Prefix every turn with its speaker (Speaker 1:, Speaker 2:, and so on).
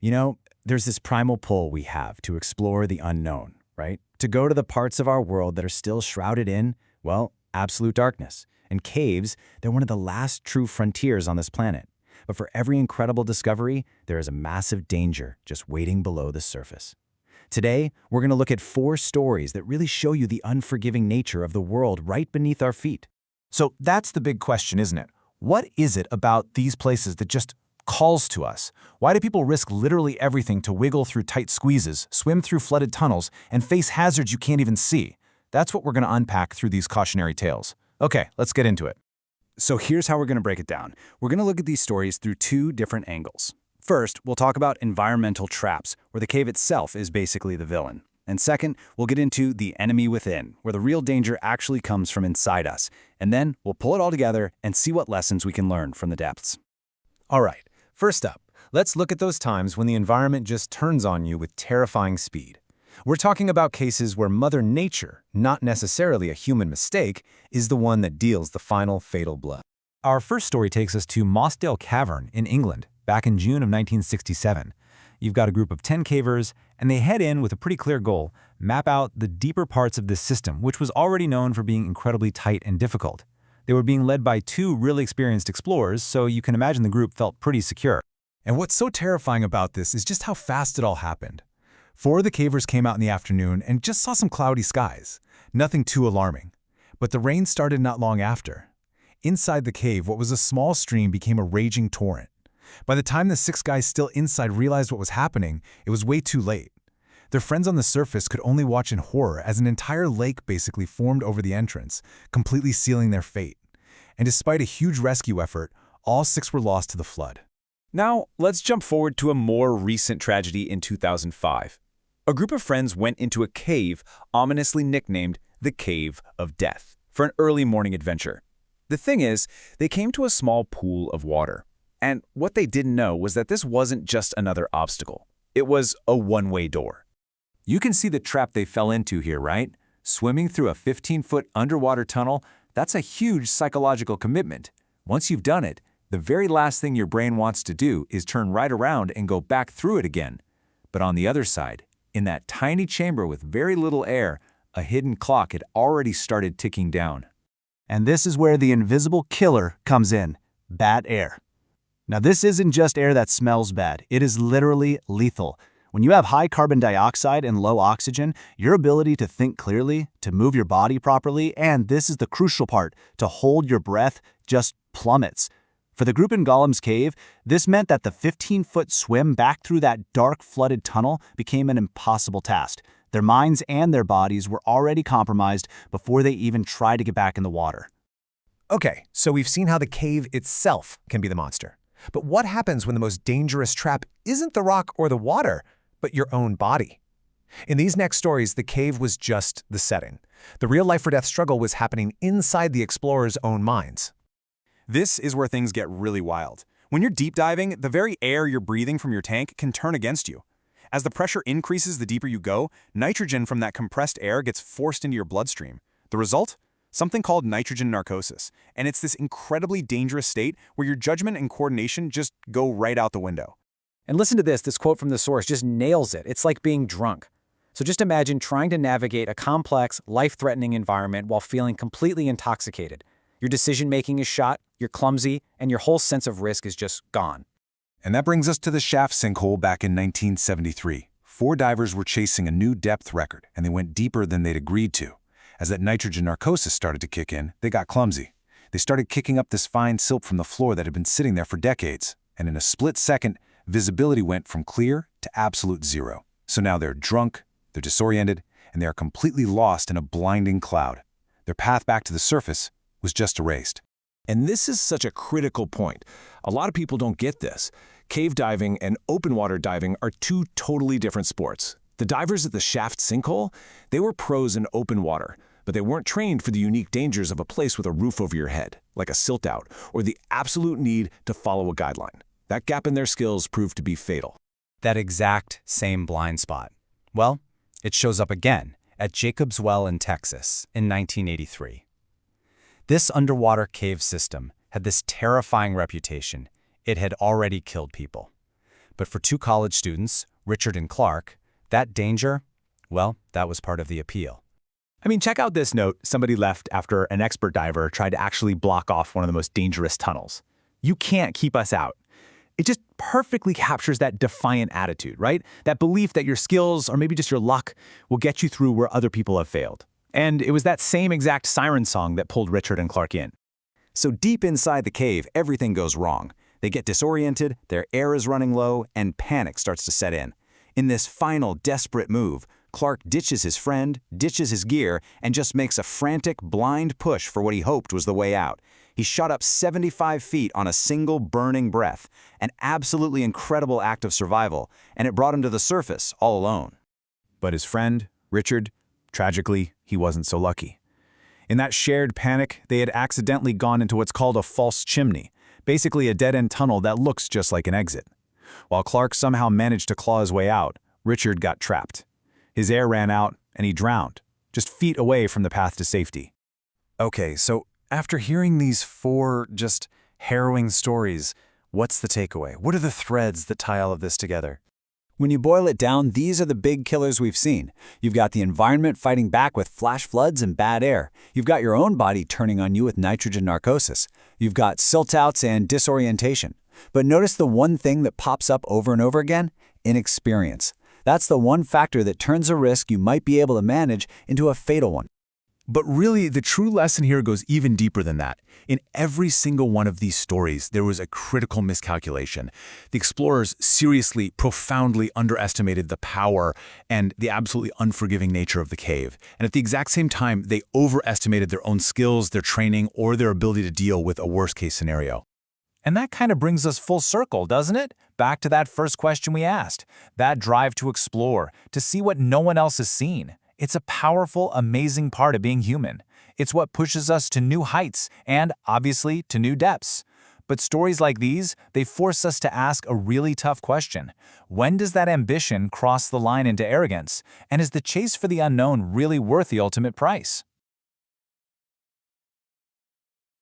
Speaker 1: You know, there's this primal pull we have to explore the unknown, right? To go to the parts of our world that are still shrouded in, well, absolute darkness. And caves, they're one of the last true frontiers on this planet. But for every incredible discovery, there is a massive danger just waiting below the surface. Today, we're going to look at 4 stories that really show you the unforgiving nature of the world right beneath our feet.
Speaker 2: So that's the big question, isn't it? What is it about these places that just calls to us? Why do people risk literally everything to wiggle through tight squeezes, swim through flooded tunnels, and face hazards you can't even see? That's what we're going to unpack through these cautionary tales. Okay, let's get into it.
Speaker 1: So here's how we're going to break it down. We're going to look at these stories through 2 different angles. First, we'll talk about environmental traps, where the cave itself is basically the villain. And second, we'll get into the enemy within, where the real danger actually comes from inside us. And then we'll pull it all together and see what lessons we can learn from the depths.
Speaker 2: All right, first up, let's look at those times when the environment just turns on you with terrifying speed. We're talking about cases where Mother Nature, not necessarily a human mistake, is the one that deals the final fatal blow. Our first story takes us to Mossdale Cavern in England, back in June of 1967. You've got a group of 10 cavers, and they head in with a pretty clear goal: map out the deeper parts of this system, which was already known for being incredibly tight and difficult. They were being led by 2 really experienced explorers, so you can imagine the group felt pretty secure. And what's so terrifying about this is just how fast it all happened. 4 of the cavers came out in the afternoon and just saw some cloudy skies. Nothing too alarming. But the rain started not long after. Inside the cave, what was a small stream became a raging torrent. By the time the 6 guys still inside realized what was happening, it was way too late. Their friends on the surface could only watch in horror as an entire lake basically formed over the entrance, completely sealing their fate. And despite a huge rescue effort, all 6 were lost to the flood.
Speaker 3: Now, let's jump forward to a more recent tragedy in 2005. A group of friends went into a cave ominously nicknamed the Cave of Death for an early morning adventure. The thing is, they came to a small pool of water. And what they didn't know was that this wasn't just another obstacle. It was a one-way door.
Speaker 1: You can see the trap they fell into here, right? Swimming through a 15-foot underwater tunnel, that's a huge psychological commitment. Once you've done it, the very last thing your brain wants to do is turn right around and go back through it again. But on the other side, in that tiny chamber with very little air, a hidden clock had already started ticking down.
Speaker 4: And this is where the invisible killer comes in: bad air. Now, this isn't just air that smells bad. It is literally lethal. When you have high carbon dioxide and low oxygen, your ability to think clearly, to move your body properly, and this is the crucial part, to hold your breath, just plummets. For the group in Gollum's cave, this meant that the 15-foot swim back through that dark, flooded tunnel became an impossible task. Their minds and their bodies were already compromised before they even tried to get back in the water.
Speaker 2: Okay, so we've seen how the cave itself can be the monster. But what happens when the most dangerous trap isn't the rock or the water, but your own body? In these next stories, the cave was just the setting. The real life-or-death struggle was happening inside the explorers' own minds.
Speaker 3: This is where things get really wild. When you're deep diving, the very air you're breathing from your tank can turn against you. As the pressure increases the deeper you go, nitrogen from that compressed air gets forced into your bloodstream. The result? Something called nitrogen narcosis. And it's this incredibly dangerous state where your judgment and coordination just go right out the window.
Speaker 5: And listen to this quote from the source just nails it. It's like being drunk. So just imagine trying to navigate a complex, life-threatening environment while feeling completely intoxicated. Your decision-making is shot, you're clumsy, and your whole sense of risk is just gone.
Speaker 3: And that brings us to the shaft sinkhole back in 1973. 4 divers were chasing a new depth record, and they went deeper than they'd agreed to. As that nitrogen narcosis started to kick in, they got clumsy. They started kicking up this fine silt from the floor that had been sitting there for decades, and in a split second, visibility went from clear to absolute zero. So now they're drunk, they're disoriented, and they are completely lost in a blinding cloud. Their path back to the surface was just erased.
Speaker 6: And this is such a critical point. A lot of people don't get this. Cave diving and open water diving are 2 totally different sports. The divers at the shaft sinkhole, they were pros in open water, but they weren't trained for the unique dangers of a place with a roof over your head, like a silt out, or the absolute need to follow a guideline. That gap in their skills proved to be fatal.
Speaker 1: That exact same blind spot. Well, it shows up again at Jacob's Well in Texas in 1983. This underwater cave system had this terrifying reputation. It had already killed people. But for two college students, Richard and Clark, that danger, well, that was part of the appeal.
Speaker 2: I mean, check out this note somebody left after an expert diver tried to actually block off one of the most dangerous tunnels. "You can't keep us out." It just perfectly captures that defiant attitude, right? That belief that your skills, or maybe just your luck, will get you through where other people have failed. And it was that same exact siren song that pulled Richard and Clark in.
Speaker 7: So deep inside the cave, everything goes wrong. They get disoriented, their air is running low, and panic starts to set in. In this final, desperate move, Clark ditches his friend, ditches his gear, and just makes a frantic, blind push for what he hoped was the way out. He shot up 75 feet on a single burning breath, an absolutely incredible act of survival, and it brought him to the surface all alone.
Speaker 2: But his friend, Richard, tragically, he wasn't so lucky. In that shared panic, they had accidentally gone into what's called a false chimney, basically a dead-end tunnel that looks just like an exit. While Clark somehow managed to claw his way out, Richard got trapped. His air ran out, and he drowned, just feet away from the path to safety.
Speaker 1: Okay, so after hearing these four just harrowing stories, what's the takeaway? What are the threads that tie all of this together?
Speaker 5: When you boil it down, these are the big killers we've seen. You've got the environment fighting back with flash floods and bad air. You've got your own body turning on you with nitrogen narcosis. You've got silt-outs and disorientation. But notice the one thing that pops up over and over again? Inexperience. That's the one factor that turns a risk you might be able to manage into a fatal one.
Speaker 2: But really, the true lesson here goes even deeper than that. In every single one of these stories, there was a critical miscalculation. The explorers seriously, profoundly underestimated the power and the absolutely unforgiving nature of the cave. And at the exact same time, they overestimated their own skills, their training, or their ability to deal with a worst-case scenario.
Speaker 4: And that kind of brings us full circle, doesn't it? Back to that first question we asked. That drive to explore, to see what no one else has seen. It's a powerful, amazing part of being human. It's what pushes us to new heights and, obviously, to new depths. But stories like these, they force us to ask a really tough question. When does that ambition cross the line into arrogance? And is the chase for the unknown really worth the ultimate price?